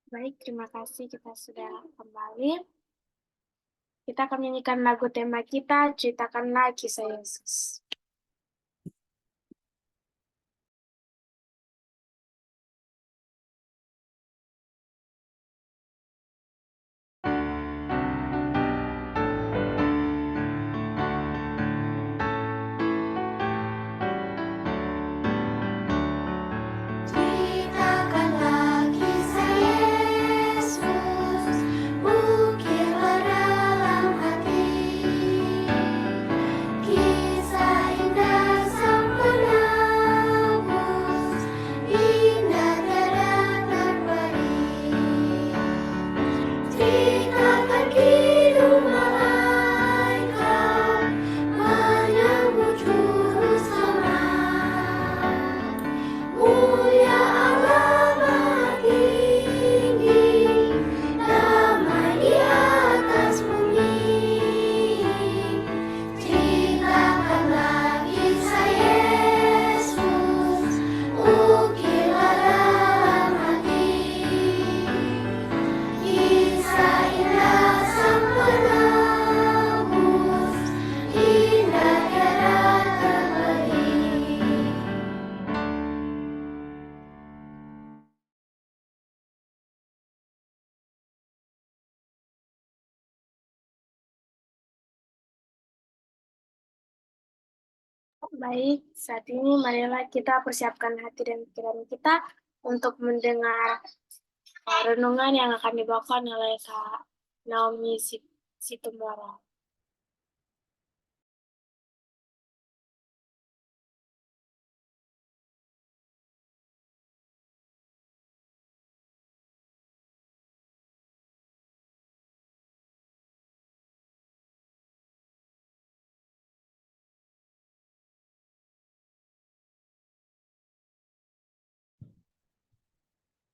Baik, terima kasih kita sudah kembali. Kita akan menyanyikan lagu tema kita, Ceritakanlah Kisah Yesus. Ceritakanlah kisah Yesus, ukirlah dalam hati, kisah indah sang penebus, indah tiada terperi. Ceritakan hidup malaikat menyambut juru selamat. Mulia Allah Maha Tinggi, damai di atas bumi. Ceritakanlah kisah Yesus, ukirlah dalam hati, kisah indah sang penebus, indah tiada terperi. Baik, saat ini marilah kita persiapkan hati dan pikiran kita untuk mendengar renungan yang akan dibawakan oleh Kak Naomi Situmorang.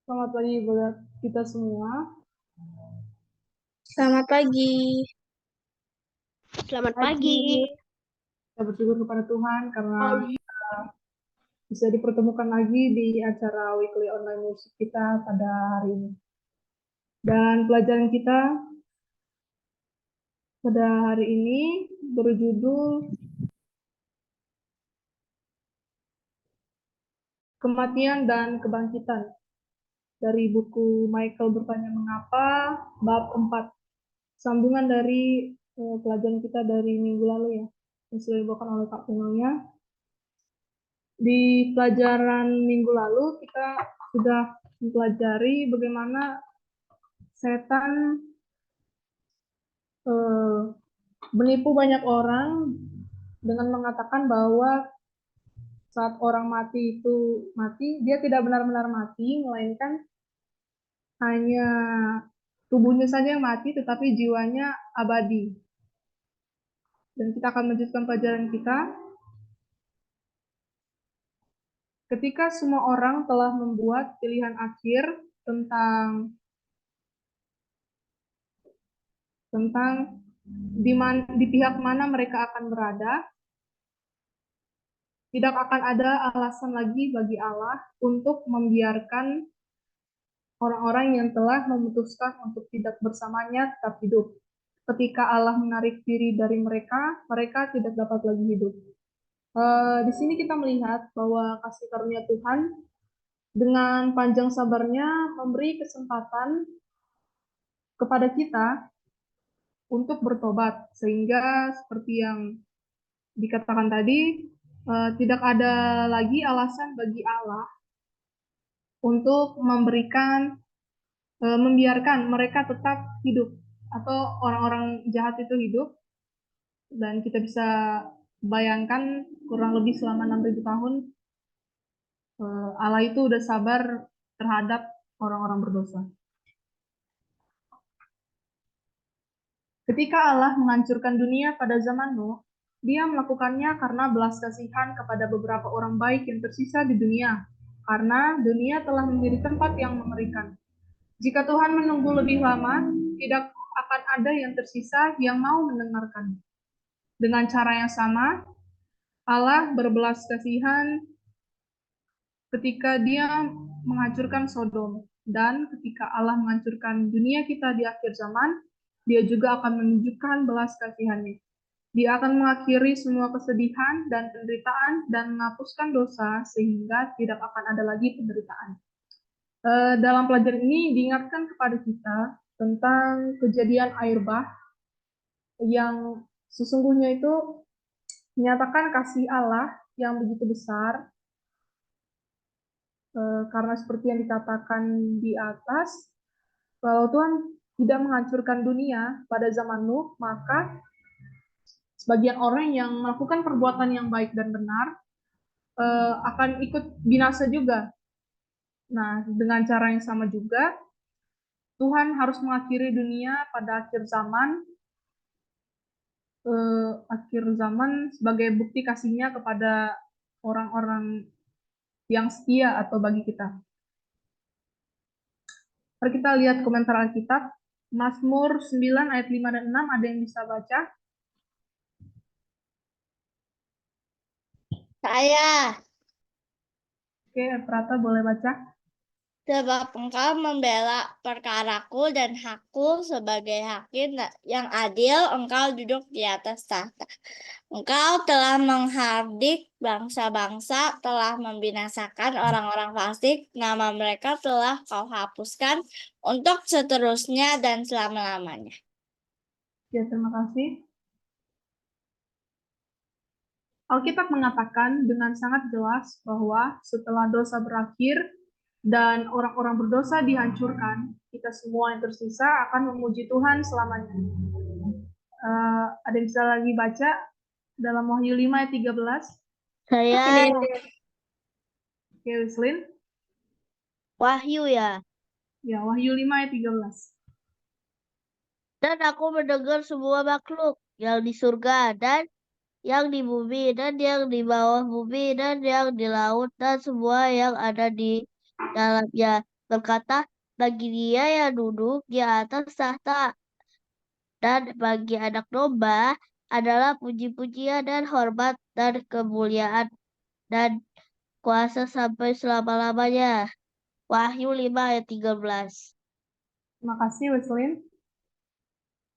Selamat pagi buat kita semua. Selamat pagi. Selamat pagi. Kita bersyukur kepada Tuhan karena kita bisa dipertemukan lagi di acara weekly online music kita pada hari ini. Dan pelajaran kita pada hari ini berjudul Kematian dan Kebangkitan dari buku Michael Bertanya Mengapa, bab 4. Sambungan dari pelajaran kita dari minggu lalu ya, yang sudah dibawakan oleh Kak Pinonya. Di pelajaran minggu lalu kita sudah mempelajari bagaimana setan menipu banyak orang dengan mengatakan bahwa saat orang mati itu mati, dia tidak benar-benar mati, melainkan hanya tubuhnya saja yang mati, tetapi jiwanya abadi. Dan kita akan melanjutkan pelajaran kita. Ketika semua orang telah membuat pilihan akhir tentang di pihak mana mereka akan berada, tidak akan ada alasan lagi bagi Allah untuk membiarkan orang-orang yang telah memutuskan untuk tidak bersamanya tetap hidup. Ketika Allah menarik diri dari mereka, mereka tidak dapat lagi hidup. Di sini kita melihat bahwa kasih karunia Tuhan dengan panjang sabarnya memberi kesempatan kepada kita untuk bertobat, sehingga seperti yang dikatakan tadi, tidak ada lagi alasan bagi Allah untuk membiarkan mereka tetap hidup atau orang-orang jahat itu hidup. Dan kita bisa bayangkan kurang lebih selama 6.000 tahun Allah itu udah sabar terhadap orang-orang berdosa. Ketika Allah menghancurkan dunia pada zaman Nuh, Dia melakukannya karena belas kasihan kepada beberapa orang baik yang tersisa di dunia, karena dunia telah menjadi tempat yang mengerikan. Jika Tuhan menunggu lebih lama, tidak akan ada yang tersisa yang mau mendengarkan. Dengan cara yang sama, Allah berbelas kasihan ketika Dia menghancurkan Sodom. Dan ketika Allah menghancurkan dunia kita di akhir zaman, Dia juga akan menunjukkan belas kasihan-Nya. Dia akan mengakhiri semua kesedihan dan penderitaan dan menghapuskan dosa sehingga tidak akan ada lagi penderitaan. Dalam pelajaran ini diingatkan kepada kita tentang kejadian air bah yang sesungguhnya itu menyatakan kasih Allah yang begitu besar, karena seperti yang dikatakan di atas, kalau Tuhan tidak menghancurkan dunia pada zaman Nuh, maka sebagian orang yang melakukan perbuatan yang baik dan benar akan ikut binasa juga. Nah, dengan cara yang sama juga, Tuhan harus mengakhiri dunia pada akhir zaman sebagai bukti kasihnya kepada orang-orang yang setia atau bagi kita. Mari kita lihat komentar Alkitab. Mazmur 9 ayat 5 dan 6, ada yang bisa baca? Saya, Oke, Prata boleh baca. sebab Engkau membela perkaraku dan hakku sebagai hakim yang adil, Engkau duduk di atas tahta. Engkau telah menghardik bangsa-bangsa, telah membinasakan orang-orang fasik, nama mereka telah Kau hapuskan untuk seterusnya dan selama-lamanya. Ya, terima kasih. Alkitab mengatakan dengan sangat jelas bahwa setelah dosa berakhir dan orang-orang berdosa dihancurkan, kita semua yang tersisa akan memuji Tuhan selamanya. Ada yang bisa lagi baca dalam Wahyu 5 ayat 13? Saya, Oke, Wislin. Wahyu ya. Ya, Wahyu 5 ayat 13. Dan aku mendengar semua makhluk yang di surga dan yang di bumi dan yang di bawah bumi dan yang di laut dan semua yang ada di dalamnya berkata, bagi Dia yang duduk di atas tahta dan bagi Anak Domba adalah puji-pujian dan hormat dan kemuliaan dan kuasa sampai selama-lamanya. Wahyu 5 ayat 13. Terima kasih, Wislin.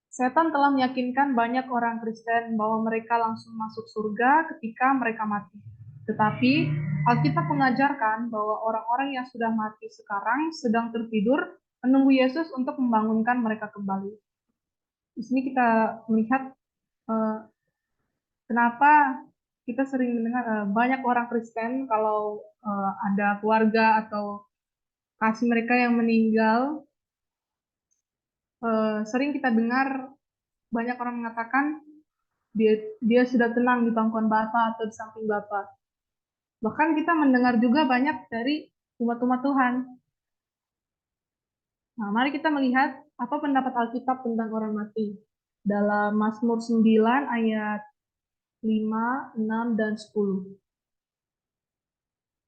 Setan telah meyakinkan banyak orang Kristen bahwa mereka langsung masuk surga ketika mereka mati. Tetapi Alkitab mengajarkan bahwa orang-orang yang sudah mati sekarang sedang tertidur menunggu Yesus untuk membangunkan mereka kembali. Di sini kita melihat kenapa kita sering mendengar banyak orang Kristen kalau ada keluarga atau kasih mereka yang meninggal, sering kita dengar banyak orang mengatakan dia sudah tenang di pangkuan Bapa atau di samping Bapa. Bahkan kita mendengar juga banyak dari umat-umat Tuhan. Nah, mari kita melihat apa pendapat Alkitab tentang orang mati. Dalam Mazmur 9 ayat 5, 6, dan 10.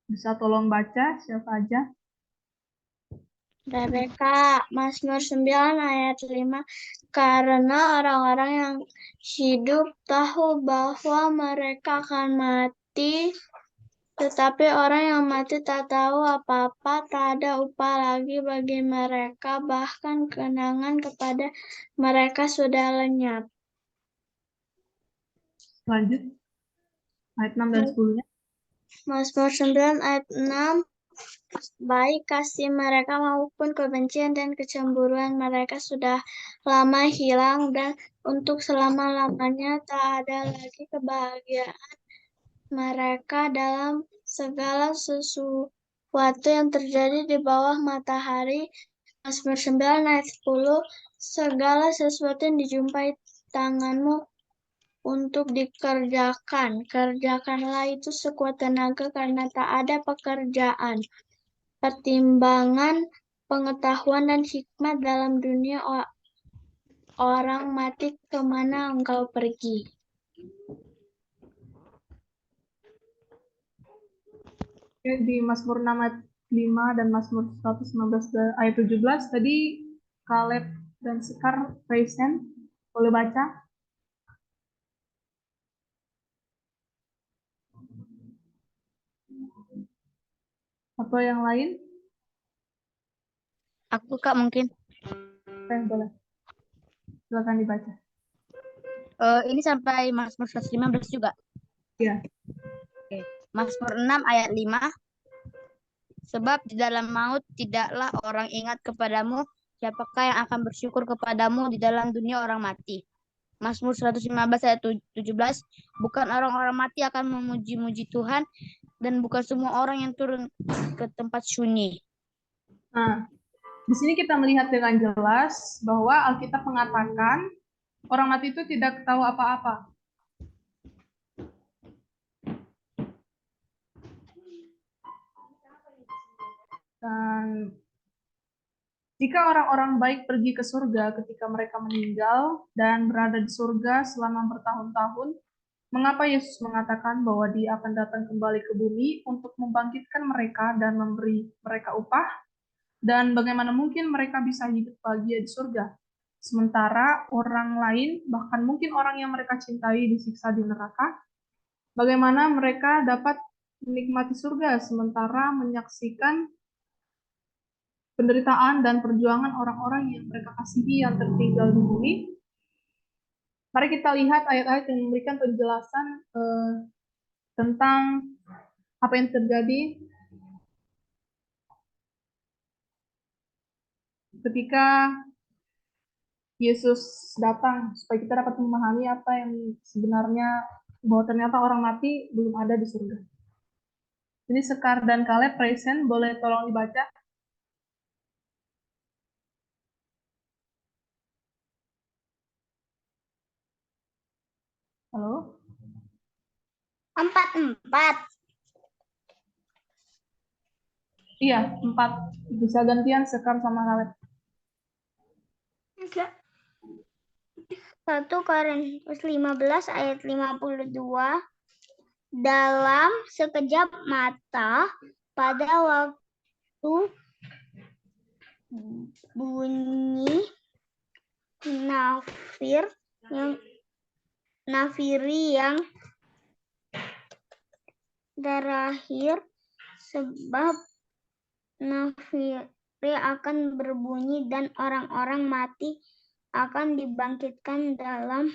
Bisa tolong baca siapa aja? Rebeka, Mazmur 9 ayat 5, karena orang-orang yang hidup tahu bahwa mereka akan mati, tetapi orang yang mati tak tahu apa-apa, tak ada upah lagi bagi mereka, bahkan kenangan kepada mereka sudah lenyap. Lanjut. Ayat 6 dan 10-nya. Mazmur 9 ayat 6, baik kasih mereka maupun kebencian dan kecemburuan mereka sudah lama hilang, dan untuk selama-lamanya tak ada lagi kebahagiaan mereka dalam segala sesuatu yang terjadi di bawah matahari. Mazmur 9 ayat 10, segala sesuatu yang dijumpai tanganmu untuk dikerjakan, kerjakanlah itu sekuat tenaga karena tak ada pekerjaan. Pertimbangan, pengetahuan, dan hikmat dalam dunia orang mati, kemana engkau pergi? Oke, di Mazmur 6 ayat 5 dan Mazmur 119 ayat 17 tadi Kaleb dan Sekar raise hand. Boleh baca? Atau yang lain? Aku Kak mungkin. Oke, boleh. Silakan dibaca. Ini sampai Mazmur 115 juga. Ya. Oke. Mazmur 6 ayat 5. Sebab di dalam maut tidaklah orang ingat kepadamu, siapakah yang akan bersyukur kepadamu di dalam dunia orang mati. Mazmur 115 ayat 17. Bukan orang-orang mati akan memuji-muji Tuhan, dan bukan semua orang yang turun ke tempat sunyi. Nah, di sini kita melihat dengan jelas bahwa Alkitab mengatakan orang mati itu tidak tahu apa-apa. Dan jika orang-orang baik pergi ke surga ketika mereka meninggal dan berada di surga selama bertahun-tahun, mengapa Yesus mengatakan bahwa Dia akan datang kembali ke bumi untuk membangkitkan mereka dan memberi mereka upah? Dan bagaimana mungkin mereka bisa hidup bahagia di surga? Sementara orang lain, bahkan mungkin orang yang mereka cintai disiksa di neraka, bagaimana mereka dapat menikmati surga sementara menyaksikan penderitaan dan perjuangan orang-orang yang mereka kasihi yang tertinggal di bumi? Mari kita lihat ayat-ayat yang memberikan penjelasan tentang apa yang terjadi ketika Yesus datang, supaya kita dapat memahami apa yang sebenarnya, bahwa ternyata orang mati belum ada di surga. Jadi Sekar dan Kaleb present, boleh tolong dibaca? Halo? 4. Iya, 4. Bisa gantian Sekar sama Kaleb. 1 Korintus 15 ayat 52. Dalam sekejap mata, pada waktu bunyi nafiri yang terakhir, sebab nafiri akan berbunyi dan orang-orang mati akan dibangkitkan dalam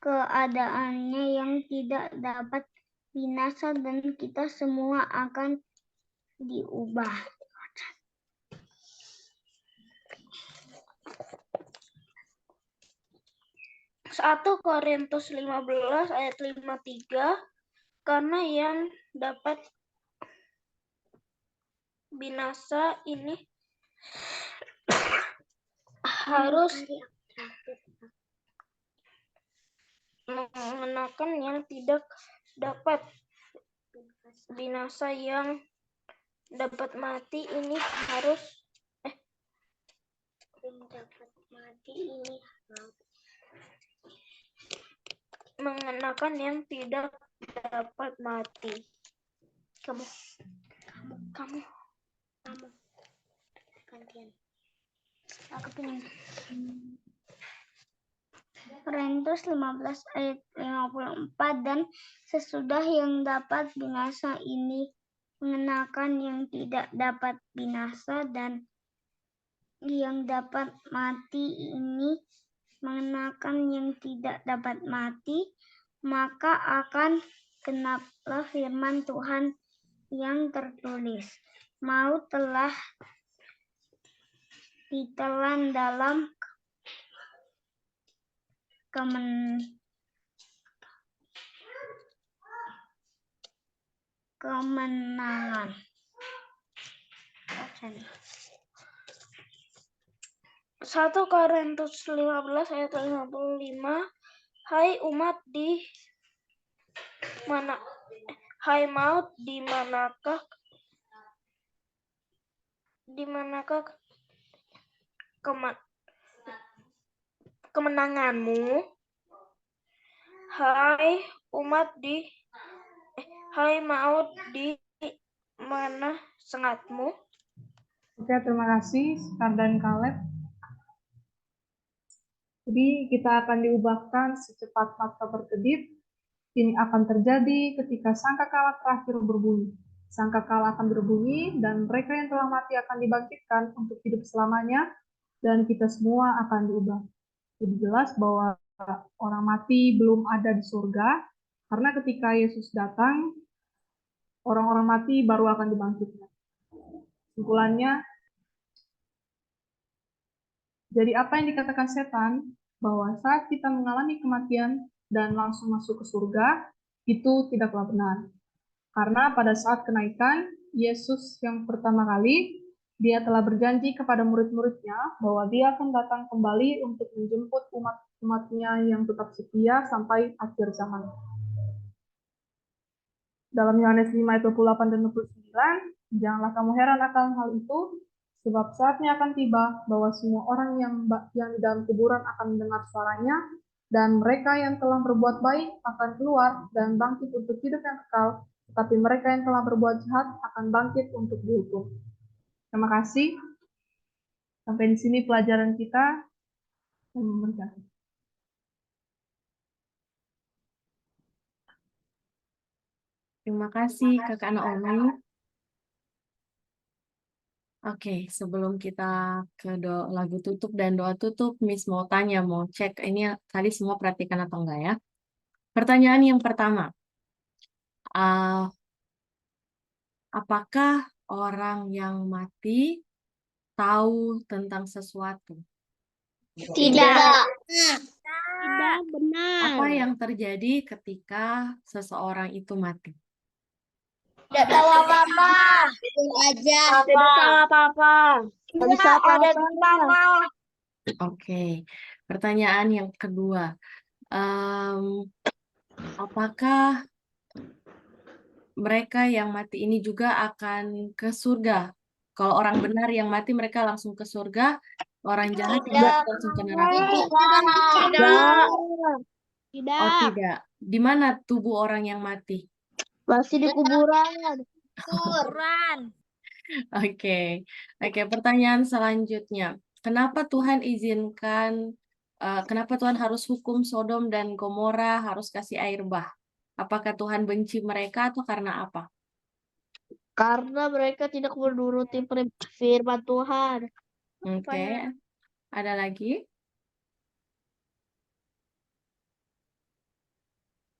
keadaannya yang tidak dapat binasa, dan kita semua akan diubah. 1 Korintus 15 ayat 53. Karena yang dapat binasa ini harus mengenakan yang tidak dapat binasa. Yang dapat mati ini harus mengenakan yang tidak dapat mati. Kamu gantian. Aku pengen. Korintus 15 ayat 54. Dan sesudah yang dapat binasa ini mengenakan yang tidak dapat binasa, dan yang dapat mati ini mengenakan yang tidak dapat mati, maka akan genaplah firman Tuhan yang tertulis, maut telah ditelan dalam kemenangan. 1 Korintus 15 ayat 55. Hai umat, hai maut, di manakah kemenanganmu? Hai umat, hai maut, di mana sengatmu? Oke, terima kasih Sekar dan Kaleb. Jadi kita akan diubahkan secepat mata berkedip. Ini akan terjadi ketika sangkakala terakhir berbunyi. sangkakala akan berbunyi, dan mereka yang telah mati akan dibangkitkan untuk hidup selamanya, dan kita semua akan diubah. Lebih jelas bahwa orang mati belum ada di surga, karena ketika Yesus datang, orang-orang mati baru akan dibangkitkan. Kesimpulannya, jadi apa yang dikatakan setan, bahwa saat kita mengalami kematian dan langsung masuk ke surga, itu tidaklah benar. Karena pada saat kenaikan, Yesus yang pertama kali, dia telah berjanji kepada murid-muridnya bahwa dia akan datang kembali untuk menjemput umat-umatnya yang tetap setia sampai akhir zaman. Dalam Yohanes 5 ayat 28 dan 29, janganlah kamu heran akan hal itu, sebab saatnya akan tiba bahwa semua orang yang di dalam kuburan akan mendengar suaranya, dan mereka yang telah berbuat baik akan keluar dan bangkit untuk hidup yang kekal, tetapi mereka yang telah berbuat jahat akan bangkit untuk dihukum. Terima kasih. Sampai di sini pelajaran kita. Terima kasih Kakak Naomi. Oke, sebelum kita ke lagu tutup dan doa tutup, Miss mau tanya, mau cek ini tadi semua perhatikan atau enggak ya? Pertanyaan yang pertama, apakah orang yang mati tahu tentang sesuatu? Tidak. Tidak benar. Apa yang terjadi ketika seseorang itu mati? Tidak tahu apa-apa. Aja. Tidak tahu apa-apa. Tidak bisa apa-apa. Oke, pertanyaan yang kedua, apakah mereka yang mati ini juga akan ke surga? Kalau orang benar yang mati mereka langsung ke surga, orang jahat yang mati langsung ke neraka. Tidak. Oh tidak. Di mana tubuh orang yang mati? Masih di kuburan. Oke, pertanyaan selanjutnya. Kenapa Tuhan izinkan, kenapa Tuhan harus hukum Sodom dan Gomora, harus kasih air bah? Apakah Tuhan benci mereka atau karena apa? Karena mereka tidak menuruti firman Tuhan. Oke, ada lagi?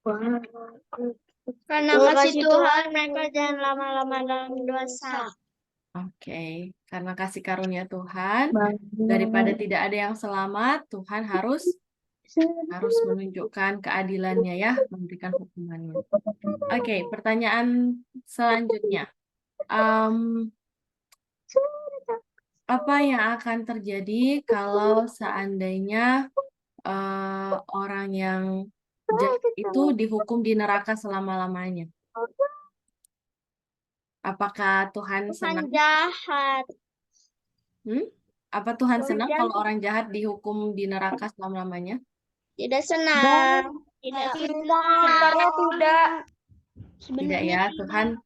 Karena kasih Tuhan mereka jangan lama-lama dalam dosa. Oke, karena kasih karunia Tuhan, daripada tidak ada yang selamat, Tuhan harus menunjukkan keadilannya ya, memberikan hukumannya. Oke, pertanyaan selanjutnya. Apa yang akan terjadi kalau seandainya orang yang jahat itu dihukum di neraka selama-lamanya? Apakah Tuhan senang? jahat. Apa Tuhan senang kalau orang jahat dihukum di neraka selama-lamanya? Tidak senang. Tidak senang. Karena tidak. Tidak ya, Tuhan.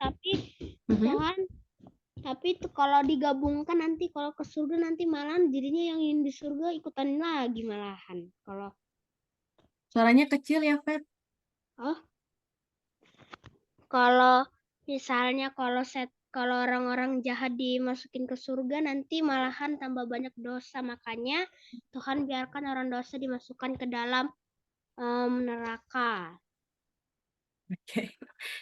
Tapi kalau digabungkan nanti kalau ke surga nanti malahan jadinya yang di surga ikutan lagi malahan. Suaranya kecil ya, Fet? Kalau misalnya kalau orang-orang jahat dimasukin ke surga nanti malahan tambah banyak dosa, makanya Tuhan biarkan orang dosa dimasukkan ke dalam neraka. Oke.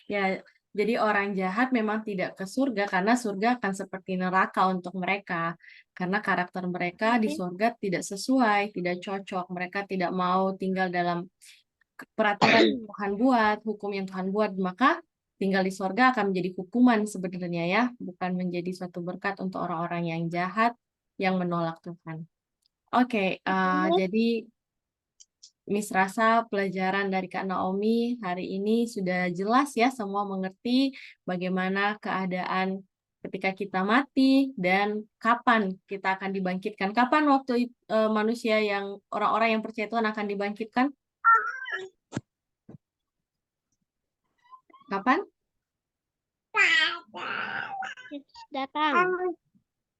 Ya, jadi orang jahat memang tidak ke surga karena surga akan seperti neraka untuk mereka. Karena karakter mereka di surga tidak sesuai, tidak cocok. Mereka tidak mau tinggal dalam peraturan yang Tuhan buat, hukum yang Tuhan buat. Maka tinggal di surga akan menjadi hukuman sebenarnya ya, bukan menjadi suatu berkat untuk orang-orang yang jahat yang menolak Tuhan. Oke, jadi Miss rasa pelajaran dari Kak Naomi hari ini sudah jelas ya, semua mengerti bagaimana keadaan ketika kita mati dan kapan kita akan dibangkitkan. Kapan waktu manusia yang orang-orang yang percaya Tuhan akan dibangkitkan? Kapan? Datang.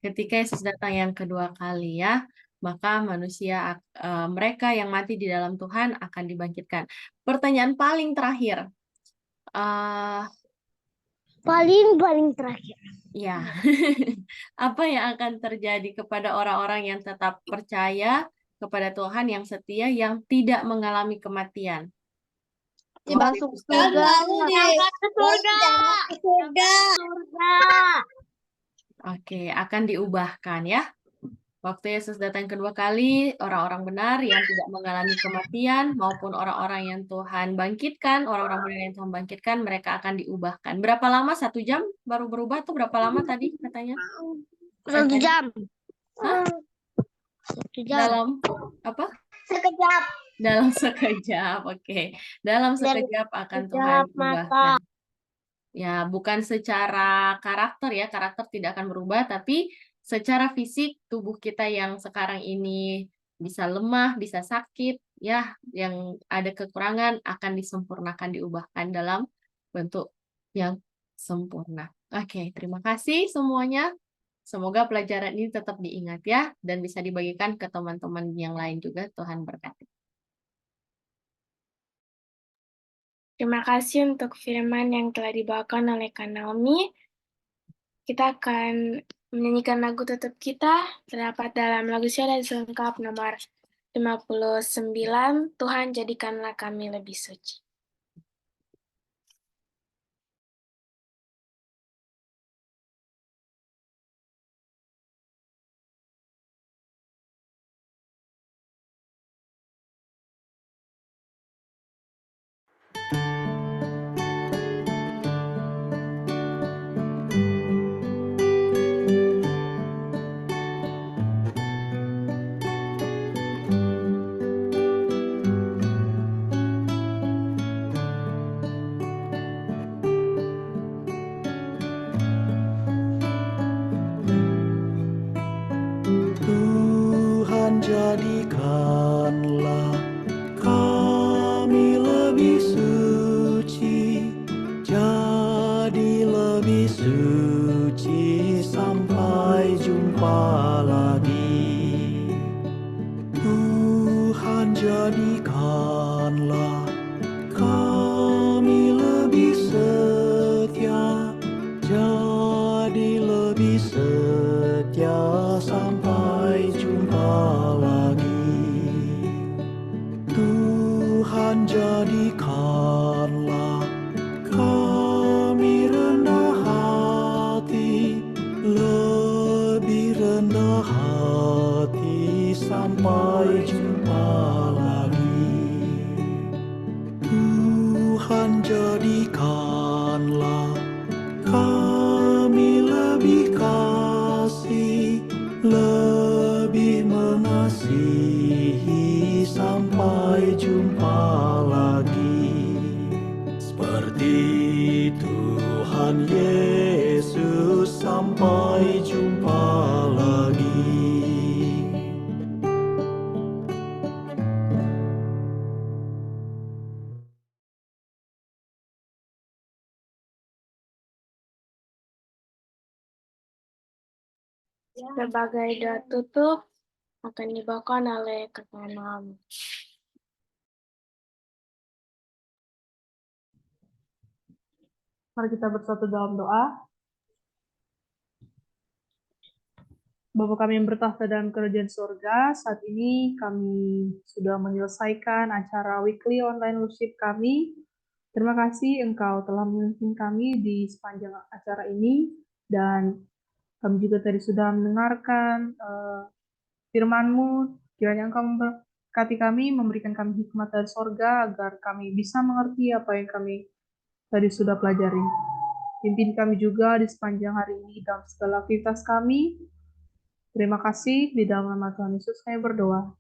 Ketika Yesus datang yang kedua kali ya, maka manusia mereka yang mati di dalam Tuhan akan dibangkitkan. Pertanyaan paling terakhir, Paling terakhir. Ya, apa yang akan terjadi kepada orang-orang yang tetap percaya kepada Tuhan yang setia, yang tidak mengalami kematian? Waktu Masuk Yesus surga. Oke, akan diubahkan ya. Waktu Yesus datang kedua kali, orang-orang benar yang tidak mengalami kematian maupun orang-orang yang Tuhan bangkitkan, orang-orang benar yang Tuhan bangkitkan, mereka akan diubahkan. Berapa lama? 1 jam baru berubah tuh berapa lama tadi katanya? 1 jam. Hah? 1 jam. Dalam apa? Sekejap. Dalam sekejap, oke. Dalam sekejap akan Tuhan ubahkan. Ya, bukan secara karakter ya, karakter tidak akan berubah, tapi secara fisik tubuh kita yang sekarang ini bisa lemah, bisa sakit, ya, yang ada kekurangan akan disempurnakan, diubahkan dalam bentuk yang sempurna. Oke, terima kasih semuanya. Semoga pelajaran ini tetap diingat ya, dan bisa dibagikan ke teman-teman yang lain juga. Tuhan berkati. Terima kasih untuk firman yang telah dibawakan oleh Kak Naomi. Kita akan menyanyikan lagu tutup kita, terdapat dalam lagu Syahdan Selengkap nomor 59, Tuhan jadikanlah kami lebih suci. Tuhan jadikanlah kami lebih suci, jadi lebih suci sampai jumpa lagi. Tuhan jadikanlah kami lebih setia, jadi lebih setia sampai jumpa lagi. Tuhan jadikanlah kami rendah hati, lebih rendah hati sampai jumpa lagi. Tuhan jadikanlah kami lebih kasih, lebih mengasihi sampai jumpa lagi. Seperti Tuhan Yesus sampai jumpa lagi. Sebagai doa tutup akan dibawakan oleh Kak Naomi. Mari kita bersatu dalam doa. Bapa kami yang bertahta dalam kerajaan surga, saat ini kami sudah menyelesaikan acara weekly online worship kami. Terima kasih Engkau telah memimpin kami di sepanjang acara ini, dan kami juga tadi sudah mendengarkan firman-Mu. Kiranya Engkau memberkati kami, memberikan kami hikmat dari surga, agar kami bisa mengerti apa yang kami tadi sudah pelajari. Pimpin kami juga di sepanjang hari ini dalam segala aktivitas kami. Terima kasih, di dalam nama Tuhan Yesus kami berdoa.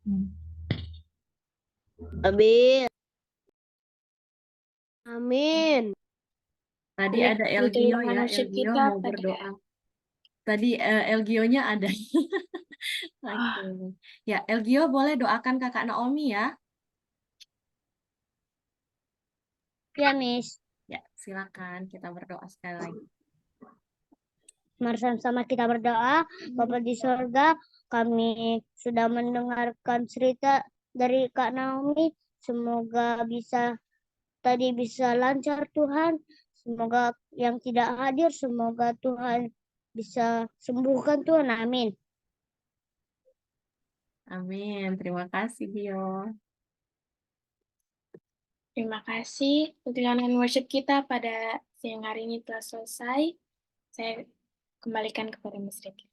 Amin. Amin. Tadi ada Elgio ya, Elgio mau berdoa. Tadi Elgionya ada. Oke. Ya, Elgio boleh doakan Kakak Naomi ya. Ya, Miss. Ya, silakan kita berdoa sekali lagi. Mari sama-sama kita berdoa. Bapa di surga, kami sudah mendengarkan cerita dari Kak Naomi. Semoga bisa lancar Tuhan. Semoga yang tidak hadir, semoga Tuhan bisa sembuhkan Tuhan. Amin. Amin. Terima kasih, Gio. Terima kasih. Perjalanan worship kita pada siang hari ini telah selesai. Saya kembalikan kepada Mas Riki.